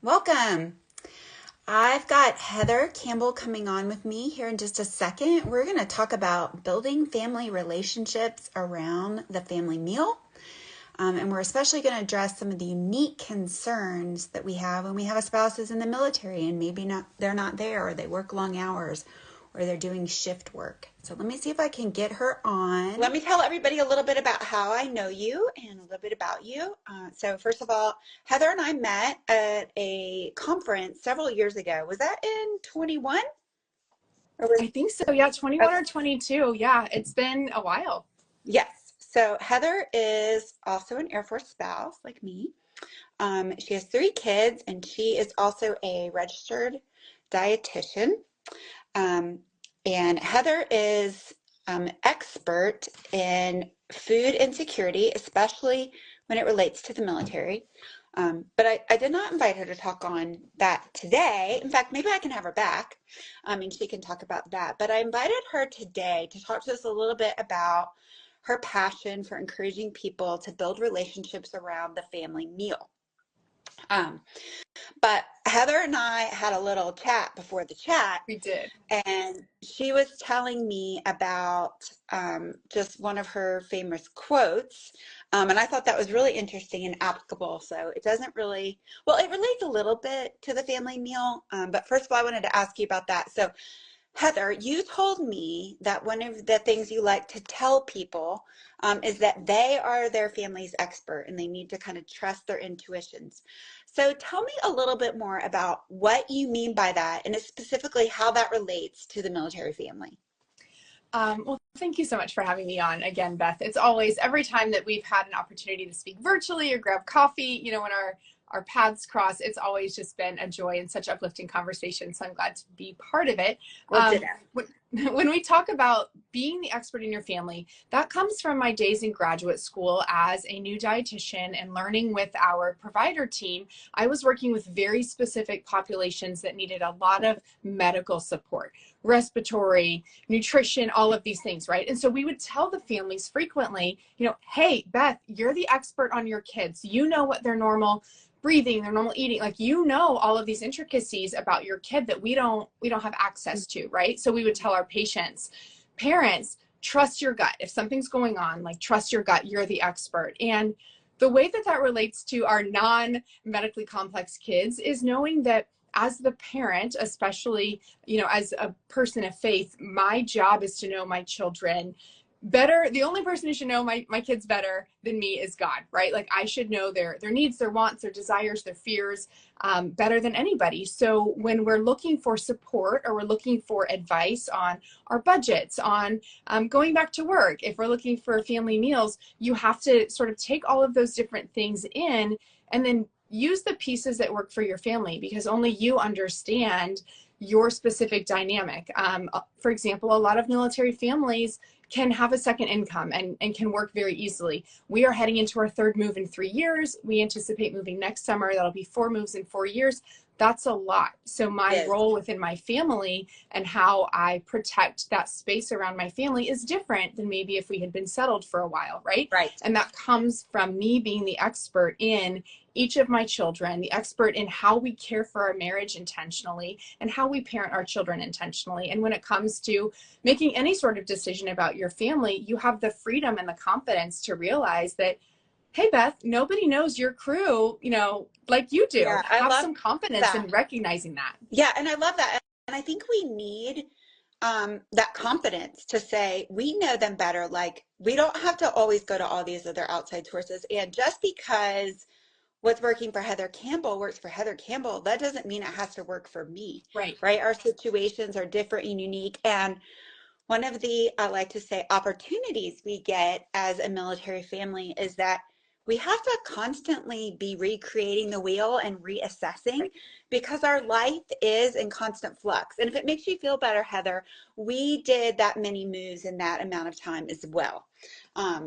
Welcome. I've got Heather Campbell coming on with me here in just a second. We're going to talk about building family relationships around the family meal. And we're especially going to address some of the unique concerns that we have when we have a spouse who's in the military and maybe they're not there, or they work long hours, or they're doing shift work. So let me see if I can get her on. Let me tell everybody a little bit about how I know you and a little bit about you. So first of all, Heather and I met at a conference several years ago. Was that in 21? I think so. Yeah, 21 or 22. Yeah, it's been a while. Yes. So Heather is also an Air Force spouse like me. She has 3 kids, and she is also a registered dietitian. And Heather is expert in food insecurity, especially when it relates to the military. But I did not invite her to talk on that today. In fact, maybe I can have her back and she can talk about that. But I invited her today to talk to us a little bit about her passion for encouraging people to build relationships around the family meal. But Heather and I had a little chat before the chat. We did. And she was telling me about just one of her famous quotes. And I thought that was really interesting and applicable. So it doesn't really, well, it relates a little bit to the family meal. But first of all, I wanted to ask you about that. So Heather, you told me that one of the things you like to tell people is that they are their family's expert and they need to kind of trust their intuitions. So tell me a little bit more about what you mean by that and specifically how that relates to the military family. Well, thank you so much for having me on again, Beth. It's always, every time that we've had an opportunity to speak virtually or grab coffee, when our paths cross, it's always just been a joy and such uplifting conversation. So I'm glad to be part of it. When we talk about being the expert in your family, that comes from my days in graduate school as a new dietitian and learning with our provider team. I was working with very specific populations that needed a lot of medical support, respiratory, nutrition, all of these things, right? And so we would tell the families frequently, hey, Beth, you're the expert on your kids. You know what their normal breathing, their normal eating, like, all of these intricacies about your kid that we don't have access to, right? So we would tell our patients, parents, trust your gut. If something's going on, like, trust your gut, you're the expert. And the way that that relates to our non-medically complex kids is knowing that as the parent, especially, as a person of faith, my job is to know my children better. The only person who should know my kids better than me is God, right? Like, I should know their needs, their wants, their desires, their fears better than anybody. So when we're looking for support or we're looking for advice on our budgets, on going back to work, if we're looking for family meals, you have to sort of take all of those different things in and then use the pieces that work for your family, because only you understand your specific dynamic. For example, a lot of military families can have a second income and can work very easily. We are heading into our 3rd move in 3 years. We anticipate moving next summer. That'll be 4 moves in 4 years. That's a lot. So my role within my family and how I protect that space around my family is different than maybe if we had been settled for a while, right? Right. And that comes from me being the expert in each of my children, the expert in how we care for our marriage intentionally and how we parent our children intentionally. And when it comes to making any sort of decision about your family, you have the freedom and the confidence to realize that, hey, Beth, nobody knows your crew, like you do. Yeah, Have some confidence in recognizing that. Yeah, and I love that. And I think we need that confidence to say, we know them better. Like, we don't have to always go to all these other outside sources. And just because what's working for Heather Campbell works for Heather Campbell, that doesn't mean it has to work for me. Right. Right? Our situations are different and unique. And one of the, I like to say, opportunities we get as a military family is that we have to constantly be recreating the wheel and reassessing, because our life is in constant flux. And if it makes you feel better, Heather, we did that many moves in that amount of time as well.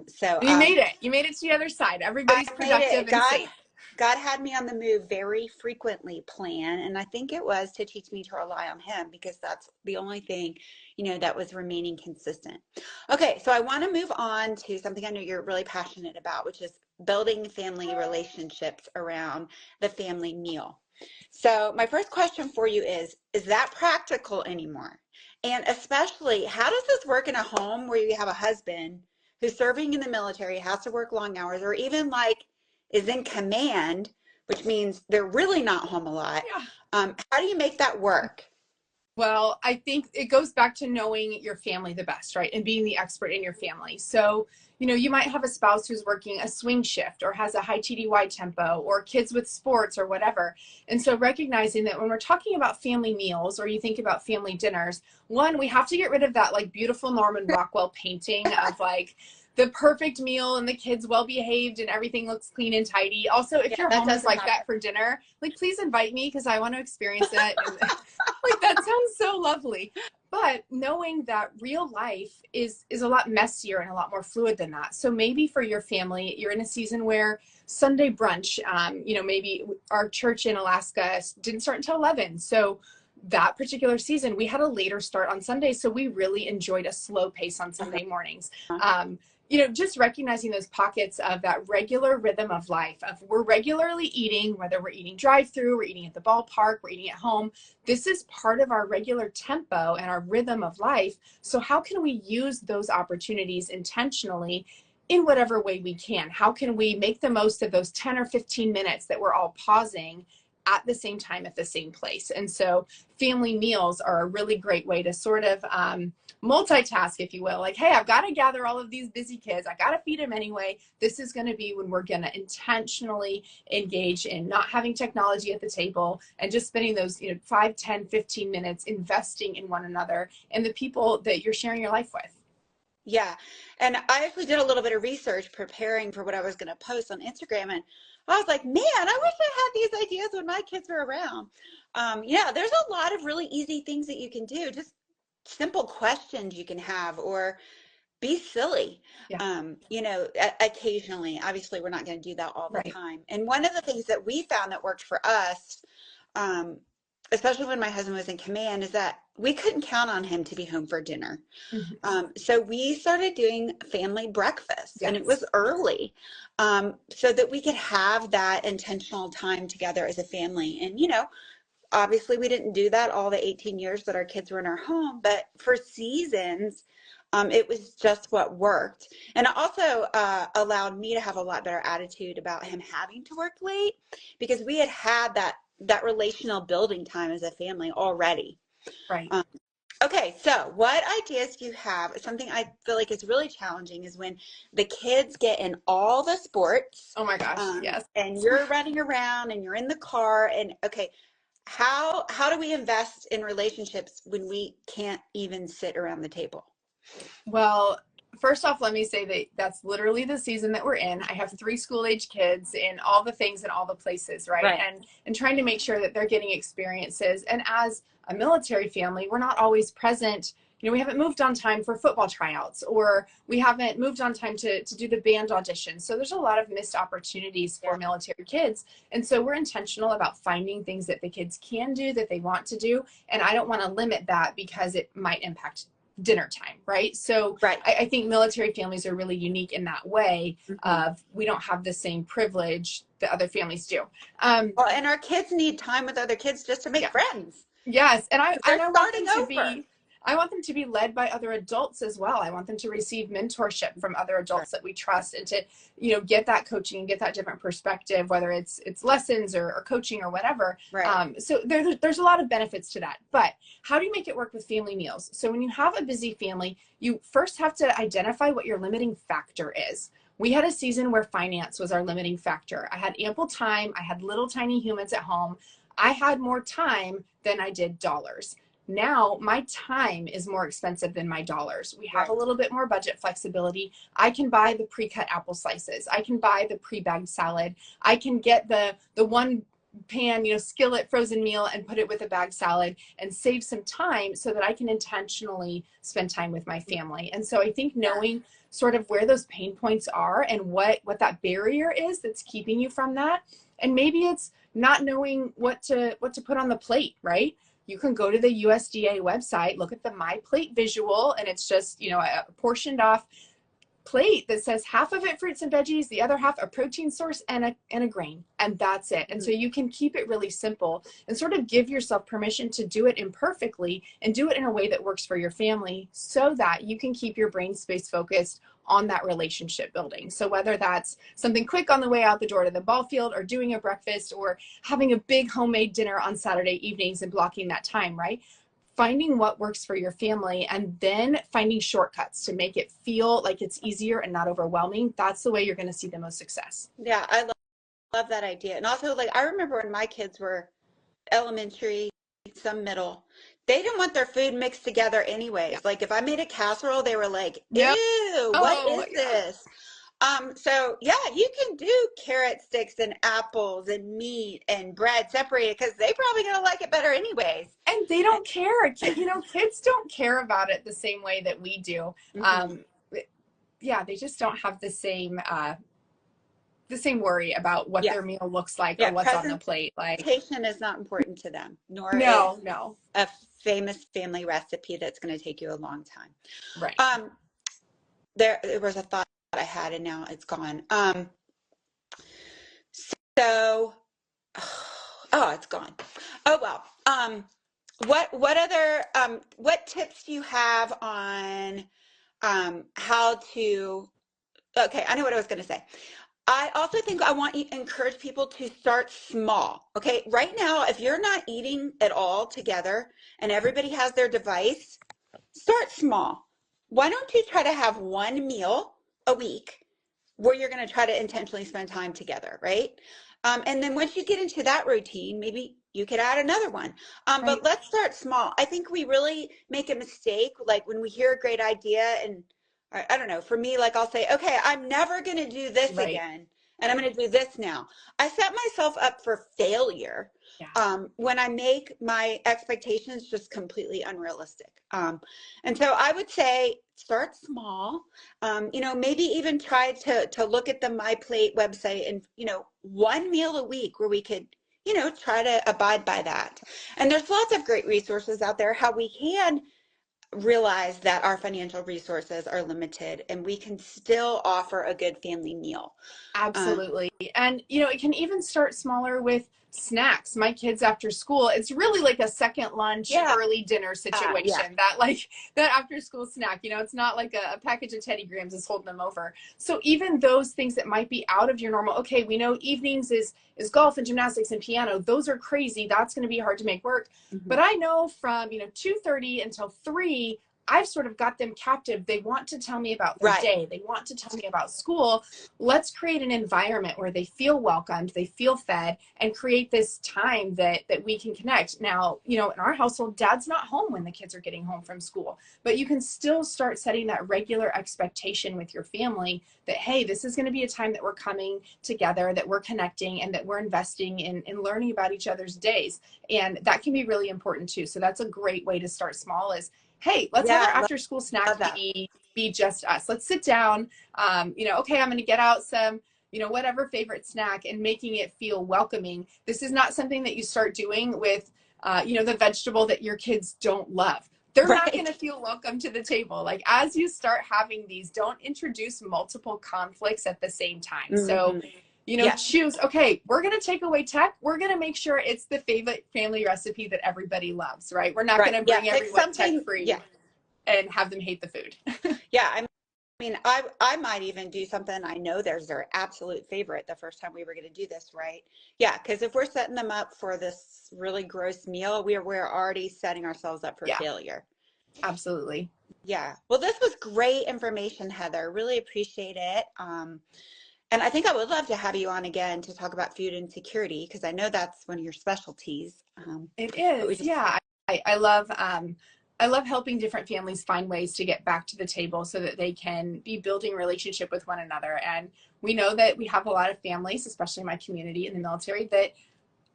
So you made it. You made it to the other side. Everybody's productive and safe. God had me on the move very frequently, plan, and I think it was to teach me to rely on him, because that's the only thing, that was remaining consistent. Okay, so I want to move on to something I know you're really passionate about, which is building family relationships around the family meal. So my first question for you is that practical anymore? And especially, how does this work in a home where you have a husband who's serving in the military, has to work long hours, or even like is in command, which means they're really not home a lot. Yeah. How do you make that work? Well, I think it goes back to knowing your family the best, right? And being the expert in your family. So, you might have a spouse who's working a swing shift or has a high TDY tempo or kids with sports or whatever. And so recognizing that when we're talking about family meals or you think about family dinners, one, we have to get rid of that like beautiful Norman Rockwell painting of like the perfect meal and the kids well behaved and everything looks clean and tidy. Also, if your home is like that for dinner, like please invite me because I want to experience that. And, like that sounds so lovely. But knowing that real life is a lot messier and a lot more fluid than that. So maybe for your family, you're in a season where Sunday brunch, maybe our church in Alaska didn't start until 11. So that particular season, we had a later start on Sunday. So we really enjoyed a slow pace on Sunday mornings. Just recognizing those pockets of that regular rhythm of life of we're regularly eating, whether we're eating drive-through, we're eating at the ballpark, we're eating at home. This is part of our regular tempo and our rhythm of life. So how can we use those opportunities intentionally in whatever way we can? How can we make the most of those 10 or 15 minutes that we're all pausing at the same time at the same place? And so family meals are a really great way to sort of multitask, if you will. Like, hey, I've got to gather all of these busy kids. I got to feed them anyway. This is going to be when we're going to intentionally engage in not having technology at the table and just spending those 5, 10, 15 minutes investing in one another and the people that you're sharing your life with. Yeah. And I actually did a little bit of research preparing for what I was going to post on Instagram. And I was like, man, I wish I had these ideas when my kids were around. There's a lot of really easy things that you can do. Just simple questions you can have or be silly. Yeah. Occasionally. Obviously, we're not going to do that all the Right. time. And one of the things that we found that worked for us, um, especially when my husband was in command, is that we couldn't count on him to be home for dinner. So we started doing family breakfast, and it Yes. was early, so that we could have that intentional time together as a family. And, obviously we didn't do that all the 18 years that our kids were in our home, but for seasons, it was just what worked. And it also allowed me to have a lot better attitude about him having to work late because we had that relational building time as a family already. Right. Okay, so what ideas do you have? Something I feel like is really challenging is when the kids get in all the sports. Oh my gosh, yes. And you're running around and you're in the car and okay, how do we invest in relationships when we can't even sit around the table? Well, first off, let me say that that's literally the season that we're in. I have 3 school-age kids in all the things and all the places, right? And trying to make sure that they're getting experiences. And as a military family, we're not always present. We haven't moved on time for football tryouts, or we haven't moved on time to do the band audition. So there's a lot of missed opportunities for military kids. And so we're intentional about finding things that the kids can do, that they want to do. And I don't want to limit that because it might impact dinner time, right? So I think military families are really unique in that way of we don't have the same privilege that other families do. And our kids need time with other kids just to make friends. Yes, and I want them to be led by other adults as well. I want them to receive mentorship from other adults that we trust and to, get that coaching and get that different perspective, whether it's lessons or coaching or whatever. So there's a lot of benefits to that. But how do you make it work with family meals? So when you have a busy family, you first have to identify what your limiting factor is. We had a season where finance was our limiting factor. I had ample time. I had little tiny humans at home. I had more time than I did dollars. Now my time is more expensive than my dollars. We have a little bit more budget flexibility. I can buy the pre-cut apple slices. I can buy the pre-bagged salad. I can get the one pan, skillet frozen meal and put it with a bagged salad and save some time so that I can intentionally spend time with my family. And so I think knowing sort of where those pain points are and what that barrier is that's keeping you from that. And maybe it's not knowing what to put on the plate, right? You can go to the USDA website, look at the My Plate visual, and it's just, a portioned off plate that says half of it fruits and veggies, the other half a protein source and a grain, and that's it. And so you can keep it really simple and sort of give yourself permission to do it imperfectly and do it in a way that works for your family so that you can keep your brain space focused on that relationship building. So whether that's something quick on the way out the door to the ball field, or doing a breakfast, or having a big homemade dinner on Saturday evenings and blocking that time, right? Finding what works for your family and then finding shortcuts to make it feel like it's easier and not overwhelming. That's the way you're going to see the most success. Yeah, I love that idea. And also, like, I remember when my kids were elementary, some middle, they didn't want their food mixed together anyways. Yeah. Like if I made a casserole, they were like, Yep. ew, what is this? So yeah, you can do carrot sticks and apples and meat and bread separated because they probably gonna like it better anyways. And they don't care. Kids don't care about it the same way that we do. Yeah, they just don't have the same worry about what their meal looks like or what's on the plate. Like, presentation is not important to them, nor no, a famous family recipe that's going to take you a long time. Right. There was a thought I had and now it's gone. So, it's gone. Oh well. What other what tips do you have on how to? Okay, I know what I was going to say. I also think I want to encourage people to start small. Okay, right now, if you're not eating at all together and everybody has their device, start small. Why don't you try to have one meal a week where you're going to try to intentionally spend time together, right? And then once you get into that routine, maybe you could add another one. Right. But let's start small. I think we really make a mistake, like when we hear a great idea and I don't know, for me, like I'll say, okay, I'm never going to do this again. And I'm going to do this now. I set myself up for failure when I make my expectations just completely unrealistic. And so I would say start small, maybe even try to look at the My Plate website and, one meal a week where we could, try to abide by that. And there's lots of great resources out there, how we can realize that our financial resources are limited and we can still offer a good family meal. Absolutely. And, it can even start smaller with snacks. My kids after school, it's really like a second lunch, early dinner situation, that after school snack, it's not like a package of Teddy Grahams is holding them over. So even those things that might be out of your normal, okay, we know evenings is golf and gymnastics and piano. Those are crazy. That's going to be hard to make work. But I know from, 2:30 until 3, I've sort of got them captive. They want to tell me about their day. They want to tell me about school. Let's create an environment where they feel welcomed, they feel fed, and create this time that we can connect. Now, in our household, Dad's not home when the kids are getting home from school, but you can still start setting that regular expectation with your family that, hey, this is going to be a time that we're coming together, that we're connecting, and that we're investing in learning about each other's days. And that can be really important too. So that's a great way to start small is, hey, let's have our after school snack be just us. Let's sit down. Okay, I'm going to get out some, whatever favorite snack and making it feel welcoming. This is not something that you start doing with, the vegetable that your kids don't love. They're not going to feel welcome to the table. Like as you start having these, don't introduce multiple conflicts at the same time. So choose, okay, we're going to take away tech. We're going to make sure it's the favorite family recipe that everybody loves, right? We're not going to bring everyone tech-free and have them hate the food. I might even do something. I know there's their absolute favorite the first time we were going to do this, right? Yeah, because if we're setting them up for this really gross meal, we're already setting ourselves up for failure. Absolutely. Yeah. Well, this was great information, Heather. Really appreciate it. And I think I would love to have you on again to talk about food insecurity because I know that's one of your specialties. It is. I love helping different families find ways to get back to the table so that they can be building relationship with one another. And we know that we have a lot of families, especially in my community in the military, that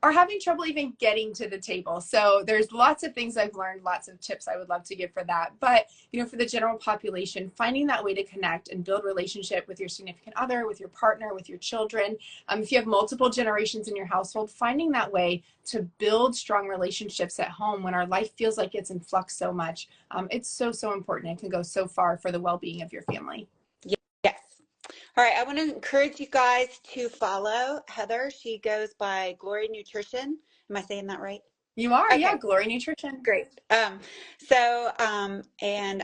are having trouble even getting to the table. So there's lots of things I've learned, lots of tips I would love to give for that. But, for the general population, finding that way to connect and build relationship with your significant other, with your partner, with your children. If you have multiple generations in your household, finding that way to build strong relationships at home when our life feels like it's in flux so much. It's so, so important. It can go so far for the well-being of your family. Yeah, All right, I want to encourage you guys to follow Heather. She goes by Glory Nutrition. Am I saying that right? You are, yeah, Okay, Glory Nutrition. great. And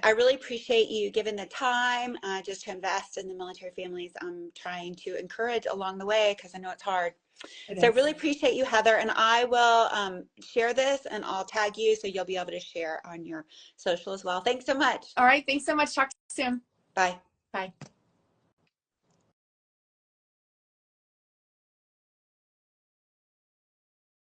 I really appreciate you giving the time just to invest in the military families I'm trying to encourage along the way because I know it's hard. It So I is. really appreciate you, Heather, and I will share this and I'll tag you so you'll be able to share on your social as well. Thanks so much. All right, thanks so much. Talk soon. Bye. Bye.